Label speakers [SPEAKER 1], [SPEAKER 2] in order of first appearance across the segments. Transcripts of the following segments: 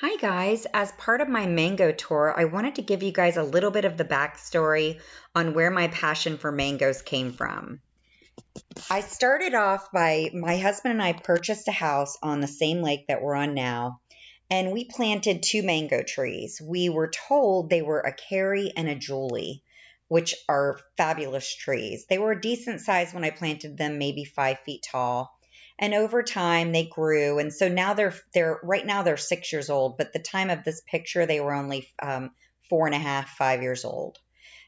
[SPEAKER 1] Hi guys, as part of my mango tour, I wanted to give you guys a little bit of the backstory on where my passion for mangoes came from. I started off by my husband and I purchased a house on the same lake that we're on now, and we planted two mango trees. We were told they were a Carrie and a Julie, which are fabulous trees. They were a decent size when I planted them, maybe 5 feet tall. And over time they grew, and so now they're right now they're 6 years old. But at the time of this picture, they were only 4.5, 5 years old.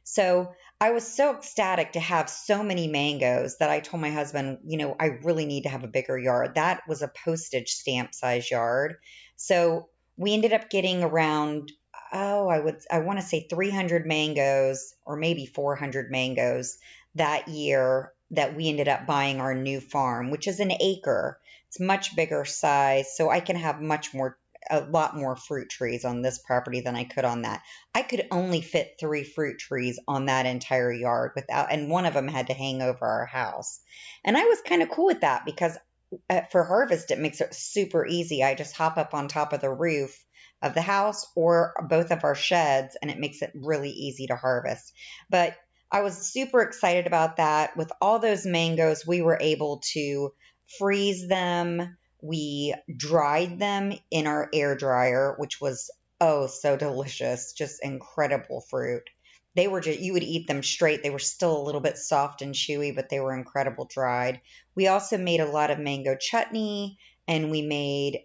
[SPEAKER 1] So I was so ecstatic to have so many mangoes that I told my husband, I really need to have a bigger yard. That was a postage stamp size yard. So we ended up getting around, I want to say 300 mangoes or maybe 400 mangoes that year that we ended up buying our new farm, which is an acre. It's much bigger size, so I can have a lot more fruit trees on this property than I could on that. I could only fit 3 fruit trees on that entire yard and one of them had to hang over our house. And I was kind of cool with that because for harvest, it makes it super easy. I just hop up on top of the roof of the house or both of our sheds, and it makes it really easy to harvest. But I was super excited about that. With all those mangoes, we were able to freeze them. We dried them in our air dryer, which was so delicious, just incredible fruit. You would eat them straight. They were still a little bit soft and chewy, but they were incredible dried. We also made a lot of mango chutney, and we made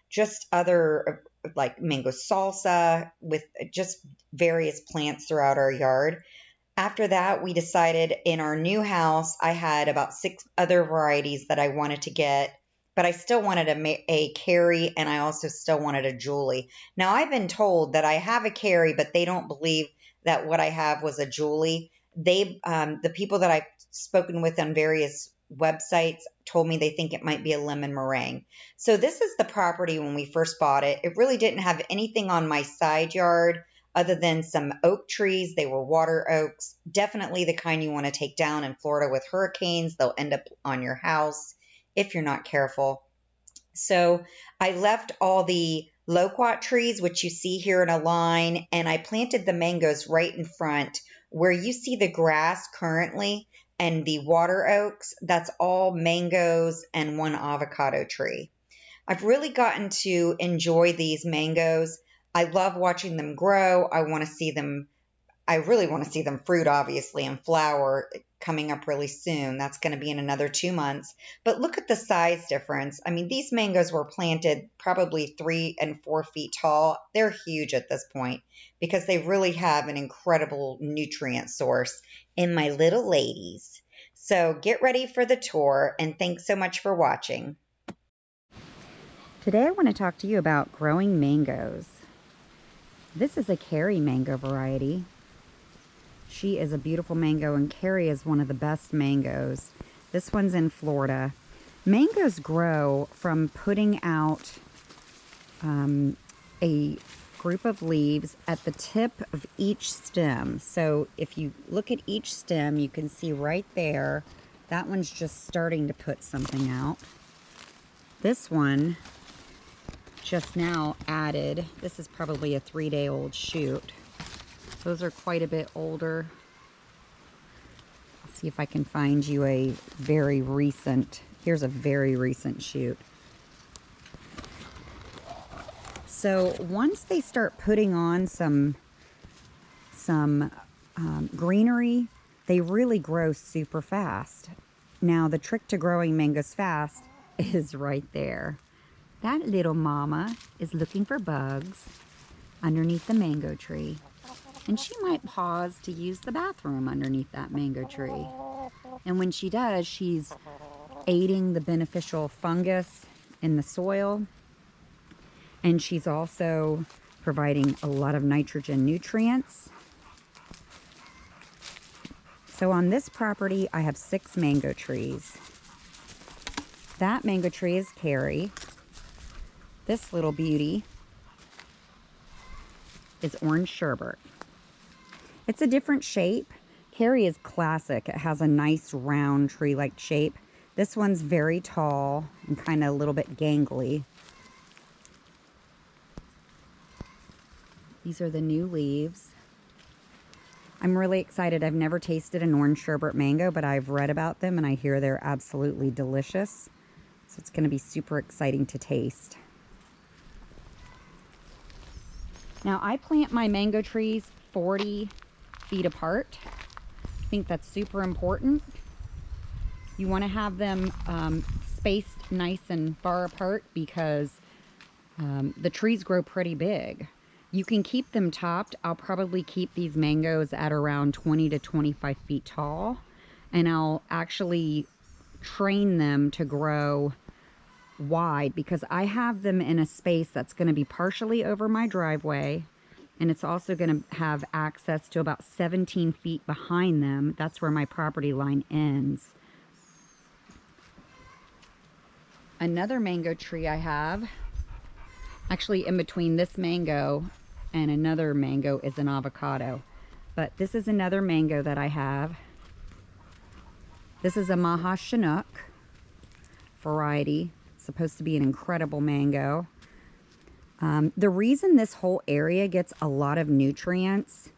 [SPEAKER 1] just other like mango salsa with just various plants throughout our yard. After that, we decided in our new house, I had about 6 other varieties that I wanted to get, but I still wanted a Carrie, and I also still wanted a Julie. Now, I've been told that I have a Carrie, but they don't believe that what I have was a Julie. The people that I've spoken with on various websites told me they think it might be a lemon meringue. So this is the property when we first bought it. It really didn't have anything on my side yard other than some oak trees. They were water oaks, definitely the kind you want to take down in Florida with hurricanes. They'll end up on your house if you're not careful. So I left all the loquat trees, which you see here in a line, and I planted the mangoes right in front where you see the grass currently and the water oaks. That's all mangoes and one avocado tree. I've really gotten to enjoy these mangoes. I love watching them grow. I really want to see them fruit, obviously, and flower coming up really soon. That's going to be in another 2 months. But look at the size difference. I mean, these mangoes were planted probably 3 and 4 feet tall. They're huge at this point because they really have an incredible nutrient source in my little ladies. So get ready for the tour, and thanks so much for watching.
[SPEAKER 2] Today I want to talk to you about growing mangoes. This is a Carrie mango variety. She is a beautiful mango, and Carrie is one of the best mangoes. This one's in Florida. Mangoes grow from putting out a group of leaves at the tip of each stem. So if you look at each stem, you can see right there, that one's just starting to put something out. This one just now added, this is probably a 3-day-old shoot. Those are quite a bit older. I'll see if I can find you here's a very recent shoot. So once they start putting on some greenery, they really grow super fast. Now the trick to growing mangoes fast is right there. That little mama is looking for bugs underneath the mango tree. And she might pause to use the bathroom underneath that mango tree. And when she does, she's aiding the beneficial fungus in the soil. And she's also providing a lot of nitrogen nutrients. So on this property, I have 6 mango trees. That mango tree is Carrie. This little beauty is orange sherbet. It's a different shape. Carrie is classic. It has a nice round tree-like shape. This one's very tall and kind of a little bit gangly. These are the new leaves. I'm really excited. I've never tasted an orange sherbet mango, but I've read about them and I hear they're absolutely delicious. So it's going to be super exciting to taste. Now I plant my mango trees 40 feet apart. I think that's super important. You want to have them spaced nice and far apart because the trees grow pretty big. You can keep them topped. I'll probably keep these mangoes at around 20 to 25 feet tall, and I'll actually train them to grow wide because I have them in a space that's going to be partially over my driveway, and it's also going to have access to about 17 feet behind them. That's where my property line ends. Another mango tree I have, actually in between this mango and another mango, is an avocado. But this is another mango that I have. This is a Mahachanok variety. It's supposed to be an incredible mango. The reason this whole area gets a lot of nutrients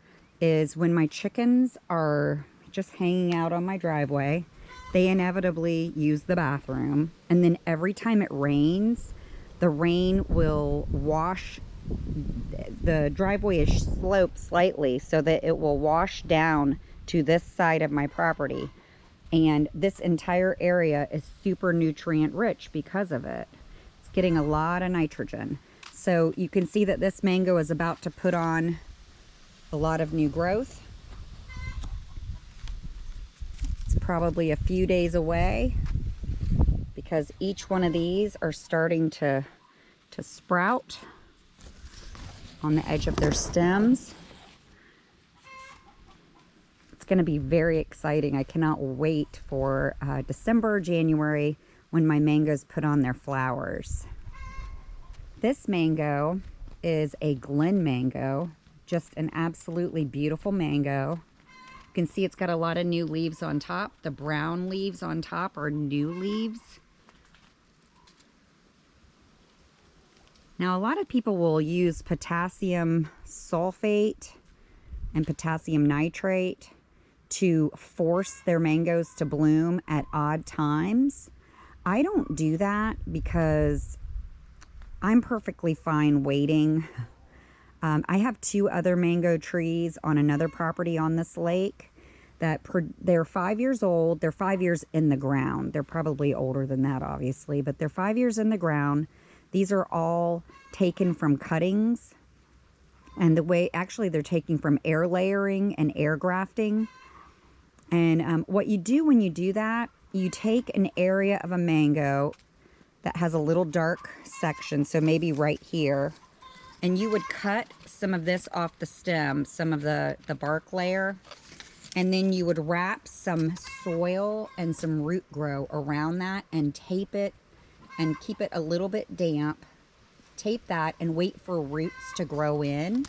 [SPEAKER 2] is when my chickens are just hanging out on my driveway, they inevitably use the bathroom. And then every time it rains, the rain will wash. The driveway is sloped slightly so that it will wash down to this side of my property. And this entire area is super nutrient rich because of it. It's getting a lot of nitrogen. So you can see that this mango is about to put on a lot of new growth. It's probably a few days away because each one of these are starting to sprout on the edge of their stems. It's going to be very exciting. I cannot wait for December, January, when my mangoes put on their flowers. This mango is a Glen mango, just an absolutely beautiful mango. You can see it's got a lot of new leaves on top. The brown leaves on top are new leaves. Now, a lot of people will use potassium sulfate and potassium nitrate to force their mangoes to bloom at odd times. I don't do that because I'm perfectly fine waiting. I have two other mango trees on another property on this lake that they're 5 years old. They're 5 years in the ground. They're probably older than that, obviously, but they're 5 years in the ground. These are all taken from cuttings, and actually they're taken from air layering and air grafting. And what you do when you do that, you take an area of a mango that has a little dark section, so maybe right here, and you would cut some of this off the stem, some of the bark layer, and then you would wrap some soil and some root grow around that and tape it and keep it a little bit damp. Tape that and wait for roots to grow in.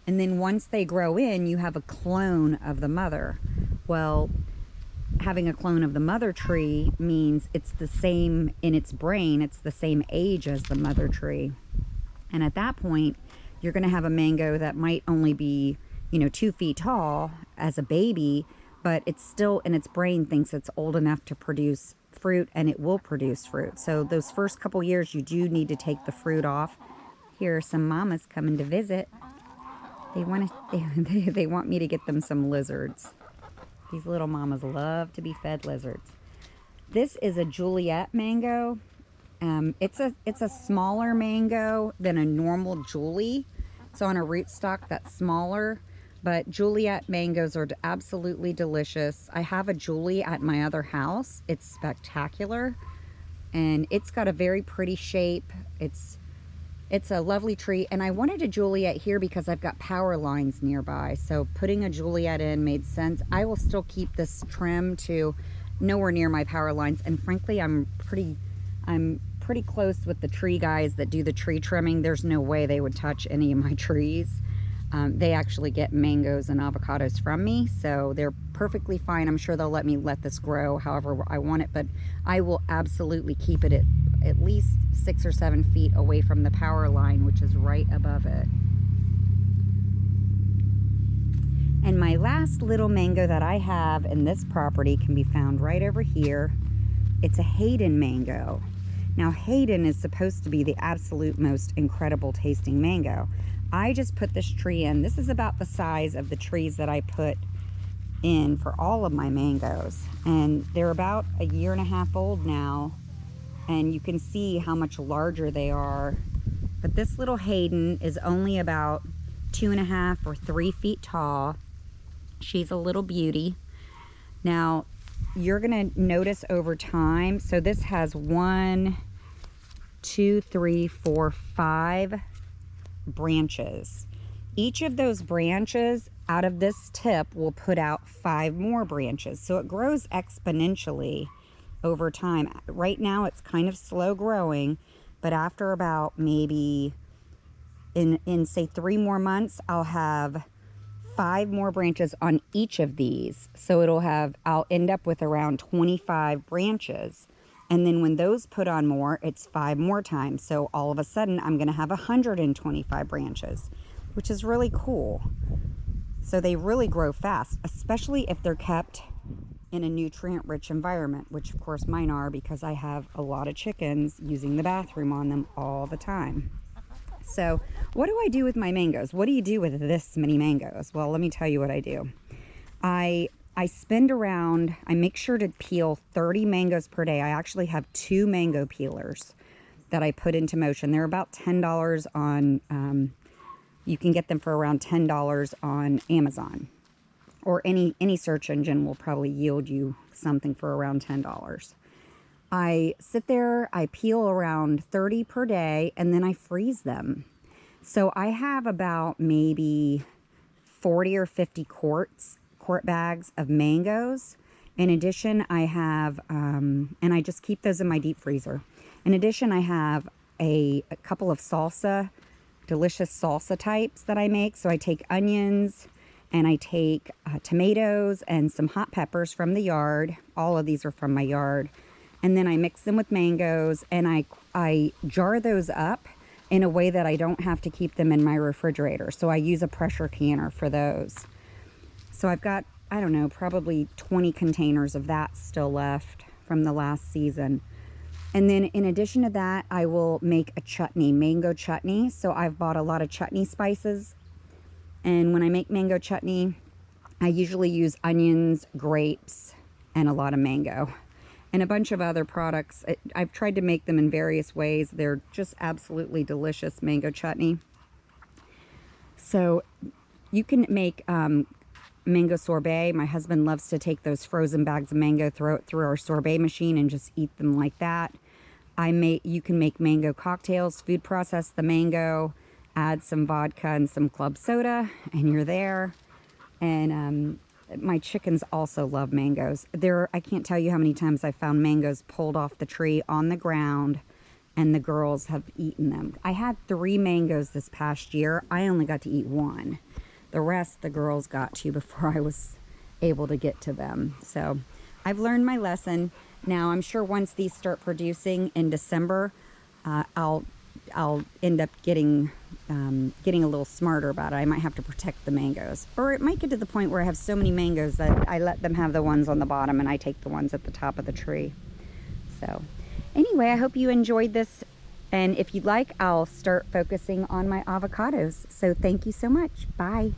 [SPEAKER 2] And then once they grow in, you have a clone of the mother. Well, having a clone of the mother tree means it's the same in its brain. It's the same age as the mother tree. And at that point, you're going to have a mango that might only be, 2 feet tall as a baby, but it's still in its brain thinks it's old enough to produce fruit, and it will produce fruit. So those first couple years, you do need to take the fruit off. Here are some mamas coming to visit. They want me to get them some lizards. These little mamas love to be fed lizards. This is a Juliette mango. It's a smaller mango than a normal Julie. It's on a rootstock that's smaller, but Juliette mangoes are absolutely delicious. I have a Julie at my other house. It's spectacular, and it's got a very pretty shape. It's a lovely tree, and I wanted a Juliette here because I've got power lines nearby, so putting a Juliette in made sense. I will still keep this trim to nowhere near my power lines, and frankly, I'm pretty close with the tree guys that do the tree trimming. There's no way they would touch any of my trees. They actually get mangoes and avocados from me, so they're perfectly fine. I'm sure they'll let me let this grow however I want it, but I will absolutely keep it at least 6 or 7 feet away from the power line, which is right above it. And my last little mango that I have in this property can be found right over here. It's a Hayden Mango. Now Hayden is supposed to be the absolute most incredible tasting mango. I just put this tree in. This is about the size of the trees that I put in for all of my mangoes. And they're about 1.5 years old now. And you can see how much larger they are. But this little Hayden is only about 2.5 or 3 feet tall. She's a little beauty. Now, you're gonna notice over time, so this has 1, 2, 3, 4, 5 branches. Each of those branches out of this tip will put out 5 more branches. So it grows exponentially over time. Right now it's kind of slow growing, but after about maybe in say 3 more months, I'll have 5 more branches on each of these. So I'll end up with around 25 branches. And then when those put on more, it's 5 more times. So all of a sudden I'm gonna have 125 branches, which is really cool. So they really grow fast, especially if they're kept in a nutrient-rich environment, which of course mine are, because I have a lot of chickens using the bathroom on them all the time. So what do I do with my mangoes? What do you do with this many mangoes? Well, let me tell you what I do. I make sure to peel 30 mangoes per day. I actually have 2 mango peelers that I put into motion. They're about $10 on, you can get them for around $10 on Amazon. Or any search engine will probably yield you something for around $10. I sit there, I peel around 30 per day, and then I freeze them. So I have about maybe 40 or 50 quart bags of mangoes. In addition, I have, and I just keep those in my deep freezer. In addition, I have a couple of delicious salsa types that I make. So I take onions, and I take tomatoes and some hot peppers from the yard. All of these are from my yard. And then I mix them with mangoes, and I jar those up in a way that I don't have to keep them in my refrigerator. So I use a pressure canner for those. So I've got, I don't know, probably 20 containers of that still left from the last season. And then in addition to that, I will make a chutney, mango chutney. So I've bought a lot of chutney spices. And when I make mango chutney, I usually use onions, grapes, and a lot of mango. And a bunch of other products. I've tried to make them in various ways. They're just absolutely delicious mango chutney. So you can make mango sorbet. My husband loves to take those frozen bags of mango, throw it through our sorbet machine, and just eat them like that. You can make mango cocktails, food process the mango, add some vodka and some club soda, and you're there. And my chickens also love mangoes. I can't tell you how many times I found mangoes pulled off the tree on the ground, and the girls have eaten them. I had 3 mangoes this past year. I only got to eat 1. The rest the girls got to before I was able to get to them. So I've learned my lesson. Now I'm sure once these start producing in December, I'll end up getting a little smarter about it. I might have to protect the mangoes, or it might get to the point where I have so many mangoes that I let them have the ones on the bottom and I take the ones at the top of the tree. So anyway, I hope you enjoyed this, and if you'd like, I'll start focusing on my avocados. So thank you so much. Bye.